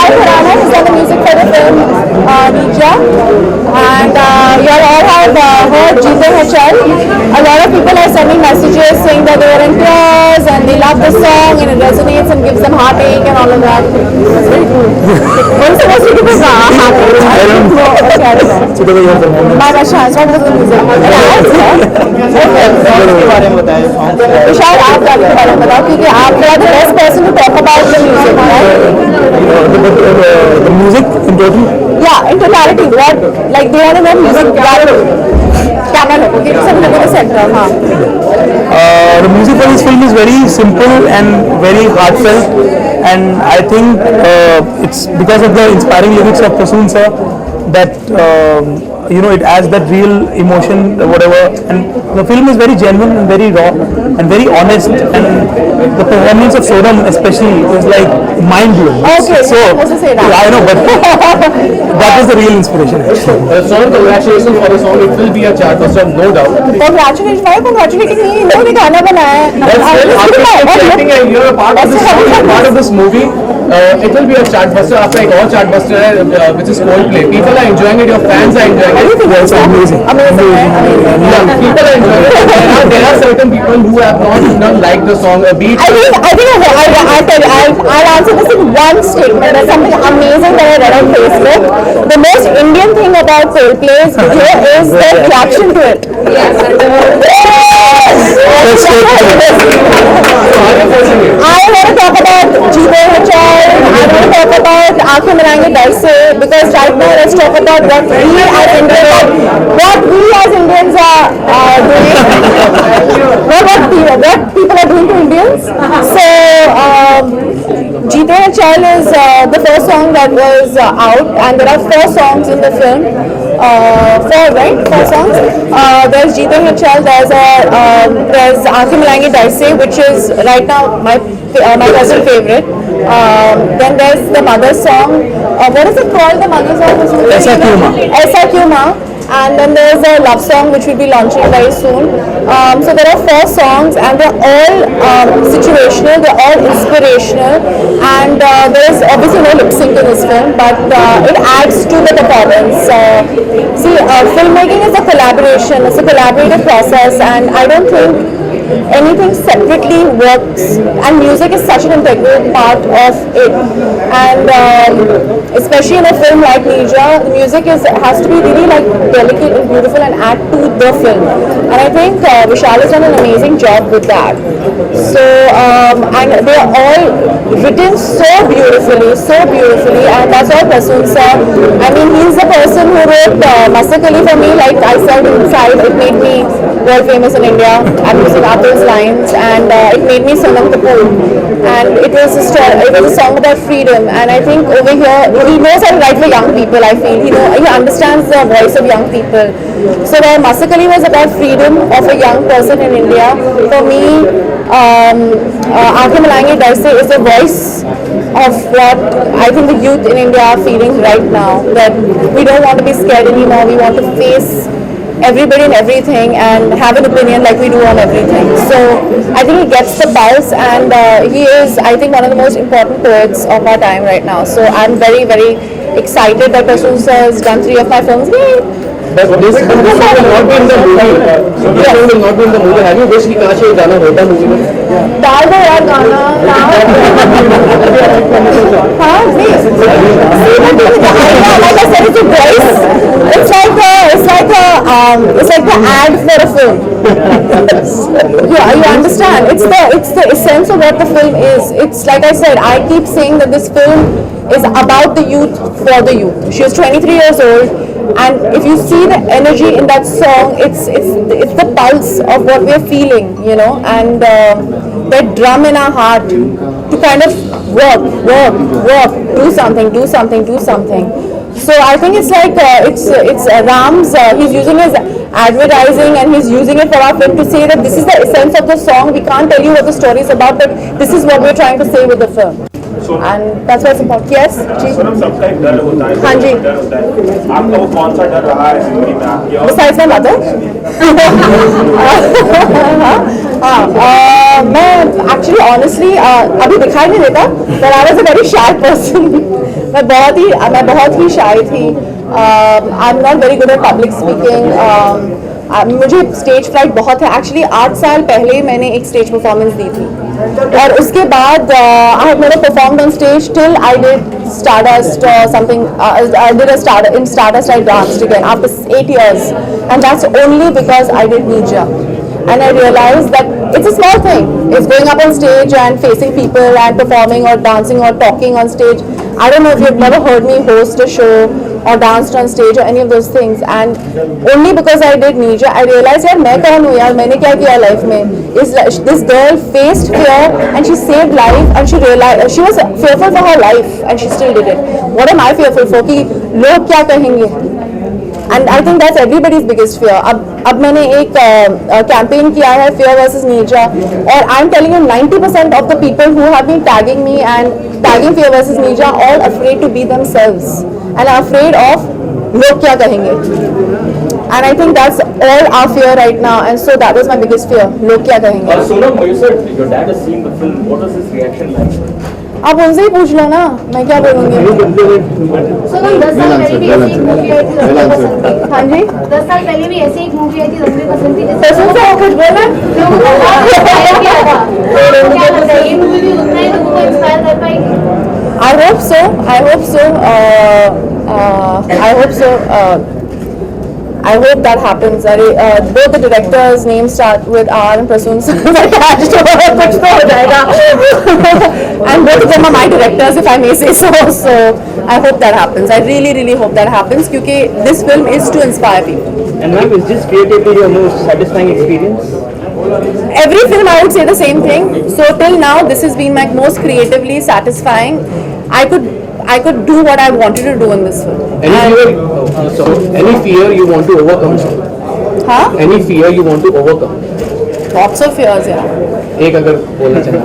Vishal Khurana has done the music for the film Ninja, and you all have heard Jeete Hai Chal. A lot of people are sending messages saying that they were in tears and they love the song and it resonates and gives them heartache and all of that. It's very cool. What is supposed to give us heartache? I don't know. My chance. What was the music? विशाल आप गाने के बारे में बताओ क्योंकि आप the best person to talk about the music right The music in total? या in totality what like they want to know music camera लो ओके सब लोगों को सेंटर हां The music for this film is very simple and very heartfelt, and I think it's because of the inspiring lyrics of Prasoon sir that it adds that real emotion, whatever, and the film is very genuine and very raw and very honest, and the performance of Sonam especially is like mind blowing. Okay, so supposed to say that. I know, but that was the real inspiration. Sonam, congratulations for the song. It will be a chartbuster, no doubt. Congratulations भाई congratulating me इन्होंने गाना बनाया है You're a part of this song, you're part of this movie. It will be a chartbuster after like all chartbuster which is Coldplay. People are enjoying it, your fans are enjoying it. Yes, amazing. Amazing. Yeah, people are enjoying it. There are certain people who have not liked the song. I think I'll answer this in one statement. There's something amazing that I read on Facebook. The most Indian thing about Coldplay's video is the reaction to it. Yes. I want to talk about Jeete Hai Chal. I want to talk about Aankhein Milaenge Daise because right now let's talk about what we as Indians are doing. Not what people are doing to Indians. So Jeete Hai Chal is the first song that was out, and there are 4 songs in the film. 4 songs. There's Jeete Hai Chal. There's Aankhein Milaenge Daise, which is right now my personal favorite. Then there's the mother song. What is it called? The mother song? Aisa Kyun Maan. Aisa Kyun Maan. And then there's a love song which will be launching very soon. So there are 4 songs and they're all situational, they're all inspirational, and there is obviously no lip sync in this film, but it adds to the performance. Filmmaking is a collaboration, it's a collaborative process, and I don't think anything separately works, and music is such an integral part of it, and especially in a film like Ninja, the music has to be really like delicate and beautiful and add to the film, and I think Vishal has done an amazing job with that. So and they are all written so beautifully, and that's all Prasoon sir. I mean, he's the person who wrote Masakali for me. Like I said inside, it made me world famous in India. I'm using Atul's lines, and it made me Sonam Kapoor. And it was a song about freedom. And I think over here, he knows how to write for young people. I feel he understands the voice of young people. So where Masakali was about freedom of a young person in India, for me, Aankhein Milaenge Daise is the voice of what I think the youth in India are feeling right now. That we don't want to be scared anymore. We want to face everybody and everything and have an opinion like we do on everything. So I think he gets the pulse, and he is, I think, one of the most important poets of our time right now. So I'm very, very excited that Prasoon sir has done 3 of my films. Yay! But this will not be in the movie. This will not be in the movie. Have you wished कि काश ये गाना होता movie में? डाल दो यार गाना. हाँ, please. Like I said, it's a voice. It's like the ad for a film. Yeah, you understand. It's the essence of what the film is. It's like I said, I keep saying that this film is about the youth for the youth. She was 23 years old, and if you see the energy in that song, it's the pulse of what we're feeling, and that drum in our heart to kind of work, do something. So I think it's like it's Ram's. He's using his advertising and he's using it for our film to say that this is the essence of the song. We can't tell you what the story is about, but this is what we're trying to say with the film. And that's what's important. Yes, जी. सबका डर होता है। हाँ जी। डर होता है। आपका वो कौन सा डर रहा है जिंदगी में आपकी? Besides my mother. मैं actually honestly अभी दिखाई नहीं देता, but I was a very shy person. मैं बहुत ही shy थी. I'm not very good at public speaking. मुझे स्टेज फ्राइट बहुत है. एक्चुअली 8 साल पहले मैंने एक स्टेज परफॉर्मेंस दी थी, और उसके बाद I have never performed on stage till I did Stardust or something. I did in Stardust. I danced again after 8 years, and that's only because I did Nija. And I realized that it's a small thing. It's going up on stage and facing people and performing or dancing or talking on stage. I don't know if you've never heard me host a show or danced on stage or any of those things. And only because I did Nija, I realized यार मैं कौन हूँ यार, मैंने क्या किया life में. This girl faced fear and she saved life, and she realized she was fearful for her life and she still did it. What am I fearful for? कि लोग क्या कहेंगे? And I think that's everybody's biggest fear. अब मैंने एक campaign किया है Fear versus Nija, और I'm telling you 90% of the people who have been tagging me and tagging Fear versus Nija are all afraid to be themselves and are afraid of लोग क्या कहेंगे. And I think that's all our fear right now, and so that was my biggest fear. लोग क्या कहेंगे. Sonam, you said your dad has seen the film. What was his reaction like? आप उनसे ही पूछ लो ना, मैं क्या बोलूँगी. So, 10 साल पहले भी ऐसी एक मूवी आई थी रंगले बसंत की. हाँ जी, 10 साल पहले भी ऐसी एक मूवी आई थी रंगले बसंत की. कसम से आप कुछ बोल रहे हैं? लोगों को बहुत इंस्पायर किया था. तो क्या लगता है ये मूवी भी उतना ही लोगों को इंस्पायर कर पाएगी? I hope so. I hope so. I hope so. I hope that happens. Both the directors' names start with R and Prasoon attached to कुछ तो हो जाएगा. And both of them are my directors, if I may say so. So I hope that happens. I really, really hope that happens क्योंकि this film is to inspire people. And ma'am, is this creatively your most satisfying experience? Every film I would say the same thing. So till now, this has been my most creatively satisfying. I could do what I wanted to do in this film. Any fear you want to overcome? Huh? Any fear you want to overcome? Lots of fears, yeah. एक अगर बोलना चाहें.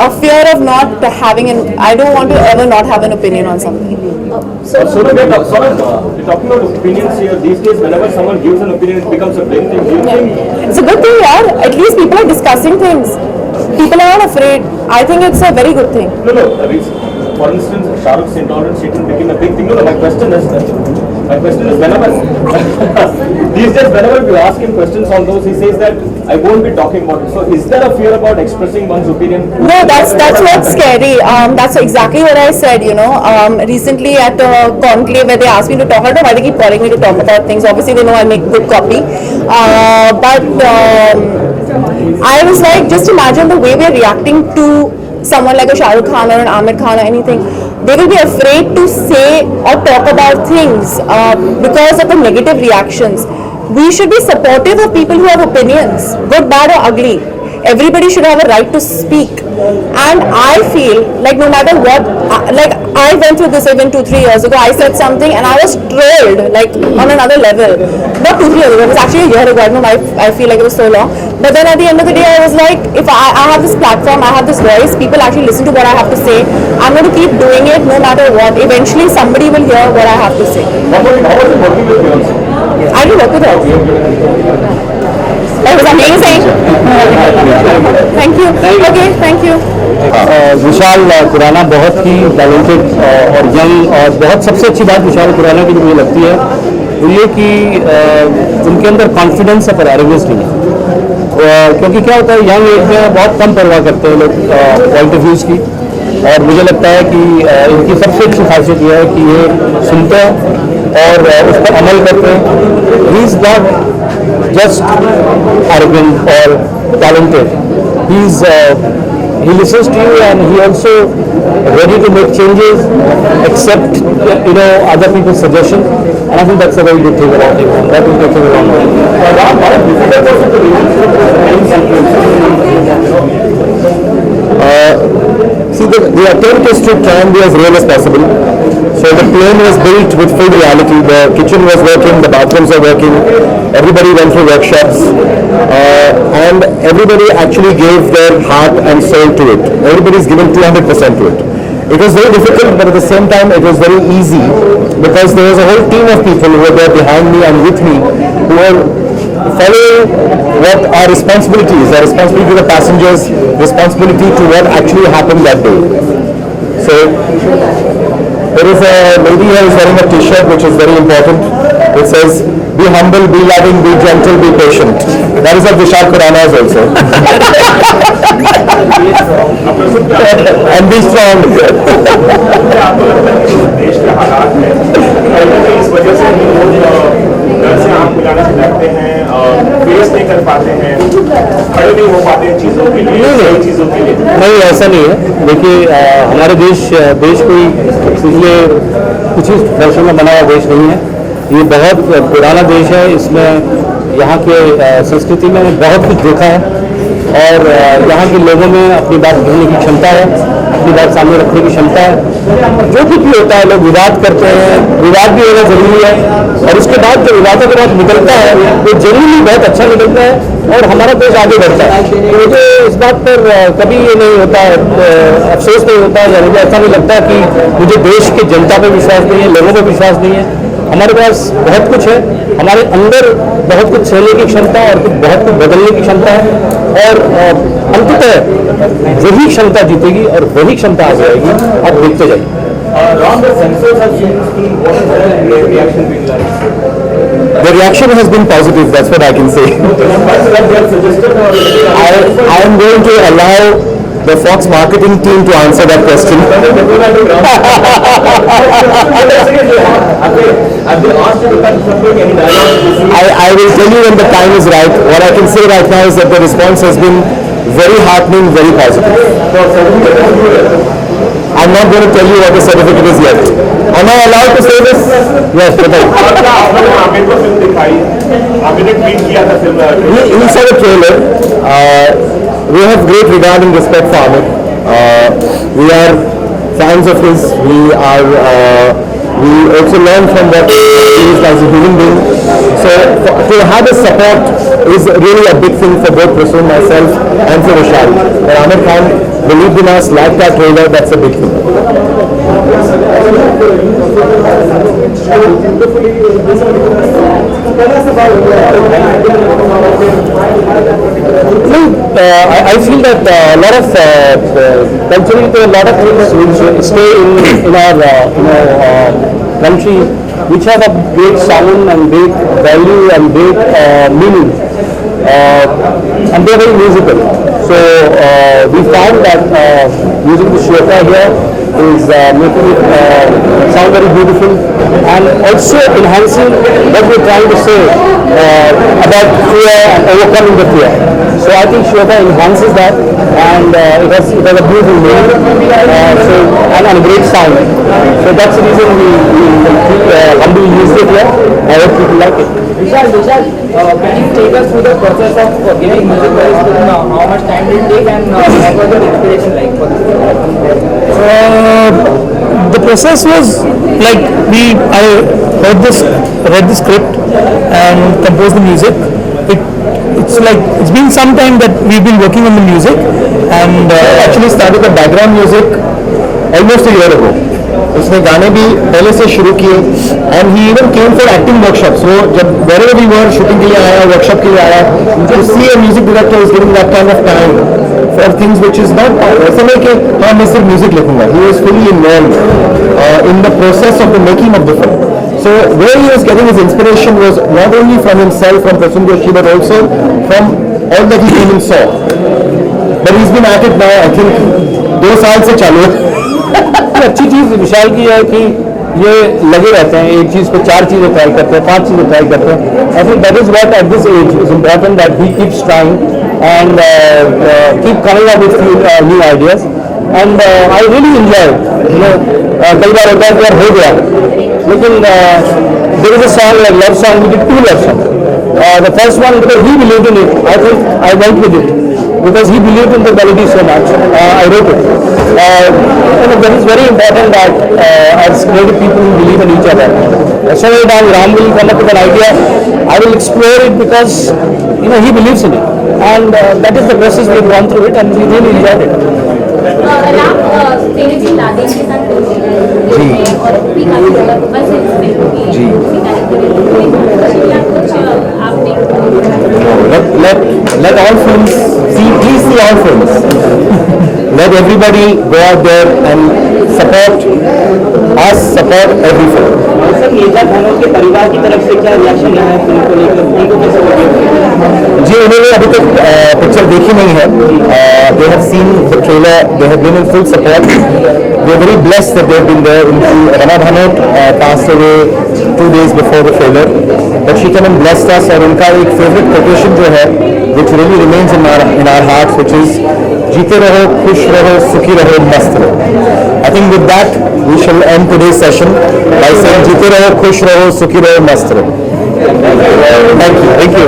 A fear of not having I don't want to ever not have an opinion on something. Sonam, you're talking about opinions here. These days, whenever someone gives an opinion, it becomes a big thing. Do you think? It's a good thing, yeah. At least people are discussing things. People are not afraid. I think it's a very good thing. No. I mean, for instance, Shah Rukh's intolerance statement became a big thing. No. My question is whenever these days, whenever you ask him questions on those, he says that I won't be talking about it. So, is there a fear about expressing one's opinion? No, that's what's scary. That's exactly what I said. You know, recently at conclave where they asked me to talk, I don't know why they keep calling me to talk about things. Obviously, they know I make good copy. But I was like, just imagine the way we're reacting to someone like a Shah Rukh Khan or an Amir Khan or anything. They will be afraid to say or talk about things because of the negative reactions. We should be supportive of people who have opinions, good, bad or ugly. Everybody should have a right to speak. And I feel like no matter what, like I went through this even 2-3 years ago. I said something and I was trolled like on another level. Not 2-3 years ago, it was actually a year ago. I don't know why I feel like it was so long. But then at the end of the day, I was like, if I have this platform, I have this voice, people actually listen to what I have to say. I'm going to keep doing it no matter what. Eventually somebody will hear what I have to say. How was it working with Beyonce? I did work with her. It was amazing. Thank you. Okay, thank you. विशाल खुराना बहुत ही talented और young, और बहुत सबसे अच्छी बात विशाल खुराना की जो मुझे लगती है वो ये कि उनके अंदर कॉन्फिडेंस है पर एरोगेंस नहीं है. क्योंकि क्या होता है, यंग एज में बहुत कम परवाह करते हैं लोग पॉइंट ऑफ व्यूज़ की, और मुझे लगता है कि इनकी सबसे अच्छी खासियत यह है कि ये सुनते हैं और उस पर अमल करते हैं. He is not just arrogant or talented. He listens to you and he also ready to make changes, accept other people's suggestion, and I think that's a very good thing about him. That will take him a long way. See, the attempt is to try and be as real as possible. So the plane was built with full reality. The kitchen was working, the bathrooms are working. Everybody went through workshops, and everybody actually gave their heart and soul to it. Everybody's given 200% to it. It was very difficult, but at the same time, it was very easy because there was a whole team of people who were there behind me and with me who were follow what our responsibility is, our responsibility to the passengers, responsibility to what actually happened that day. So there is a lady here who's wearing a t-shirt which is very important. It says, be humble, be loving, be gentle, be patient. That is of Vishal Khurana's also. And be strong. देश के हालात हैं इस वजह से हम लोग घर से आम बुलाना डरते हैं, फेस नहीं कर पाते हैं, खड़े नहीं हो पाते हैं चीज़ों के लिए, सही चीज़ों के लिए। नहीं, ऐसा नहीं है। देखिए, हमारे देश कोई पिछले कुछ ही वर्षों में बना हुआ देश नहीं है। ये बहुत पुराना देश है। इसमें यहाँ के संस्कृति में बहुत कुछ देखा है और यहाँ के लोगों में अपनी बात कहने की क्षमता है, अपनी बात सामने रखने की क्षमता है। जो कुछ भी होता है, लोग विवाद करते हैं, विवाद भी होना जरूरी है और उसके बाद जो विवादों के बाद निकलता है वो जनरली बहुत अच्छा निकलता है और हमारा देश आगे बढ़ता है। तो मुझे इस बात पर कभी ये नहीं होता है, अफसोस नहीं होता है या मुझे ऐसा नहीं लगता कि मुझे देश की जनता पर विश्वास नहीं है, लोगों पर विश्वास नहीं है। हमारे पास बहुत कुछ है, हमारे अंदर बहुत कुछ सहने की क्षमता और बहुत कुछ बदलने की क्षमता है और अंततः वही क्षमता जीतेगी और वही क्षमता आ जाएगी। आप देखते जाइए। The reaction has been positive, that's what I can say. I am going to allow the Fox marketing team to answer that question. I will tell you when the time is right. What I can say right now is that the response has been very heartening, very positive. I'm not going to tell you what the certificate is yet. Am I allowed to say this? Yes, बताइए. We saw the trailer. We have great regard and respect for Amit. We are fans of his. We also learn from what he is as a human being. So to have his support is really a big thing for both Prasoon, myself and for Vishal. But Amit Khan believed in us, liked our trailer, that's a big thing. I feel that a lot of culturally there are a lot of things which stay in our country which have a great sound and great value and great meaning and they are very musical. So we found that using the shloka here is making it sound very beautiful and also enhancing what we're trying to say about fear and overcoming the fear. So I think shloka enhances that and it has a beautiful meaning and a great sound. So that's the reason we humbly used it here. I hope people like it. Vishal, can you take us through the process of giving music rights to how much time did it take and what was the inspiration like for this? The process was like I read the script and composed the music. It's been some time that we've been working on the music and Actually started the background music almost a year ago. उसने गाने भी पहले से शुरू किए and he even came for acting workshops. So जब wherever we were shooting के लिए आया, workshop के लिए आया, to see a music director is giving that kind of time for things which is not ऐसा नहीं कि हाँ मैं सिर्फ music लिखूंगा. He was fully involved in the process of the making of the film. So where he was getting his inspiration was not only from himself, from Prasoon Joshi, but also from all that he even saw. But he's been at it now, I think 2 साल से चालू है. अच्छी चीज़ विशाल की है कि ये लगे रहते हैं एक चीज़ पे 4 चीज़ें ट्राई करते हैं 5 चीज़ें ट्राई करते हैं. I think that is what at this age is important that he keeps trying and keep coming up with new ideas and I really enjoy. कई बार होता है कि यार हो गया लेकिन there is a song like love song we did 2 love song. The first one because he believed in it. I think I went with it because he believed in the melody so much. I wrote it. That is very important that as creative people we believe in each other. Somewhere down Ram will come up with an idea. I will explore it because he believes in it, and that is the process we've gone through it, and we really enjoyed it. Ram तेरे दिल Laden के साथ जी। और भी काफी ज्यादा बस जी। आपने let all films please see all films. Let everybody go out there and support us, support every film. Sir मेजा खानों के परिवार की तरफ से क्या रिएक्शन है फिल्म को लेकर, उनको कैसे जी, उन्होंने अभी तक पिक्चर देखी नहीं है. They have seen the trailer, they have been in full support. We are very blessed that they have been there. Rama Bhanot passed away 2 days before the trailer, but she came and blessed us. और उनका एक favorite quotation जो है, which really remains in our hearts, which is जीते रहो, खुश रहो, सुखी रहो, मस्त रहो. I think with that we shall end today's session by saying जीते रहो, खुश रहो, सुखी रहो, मस्त रहो. Thank you.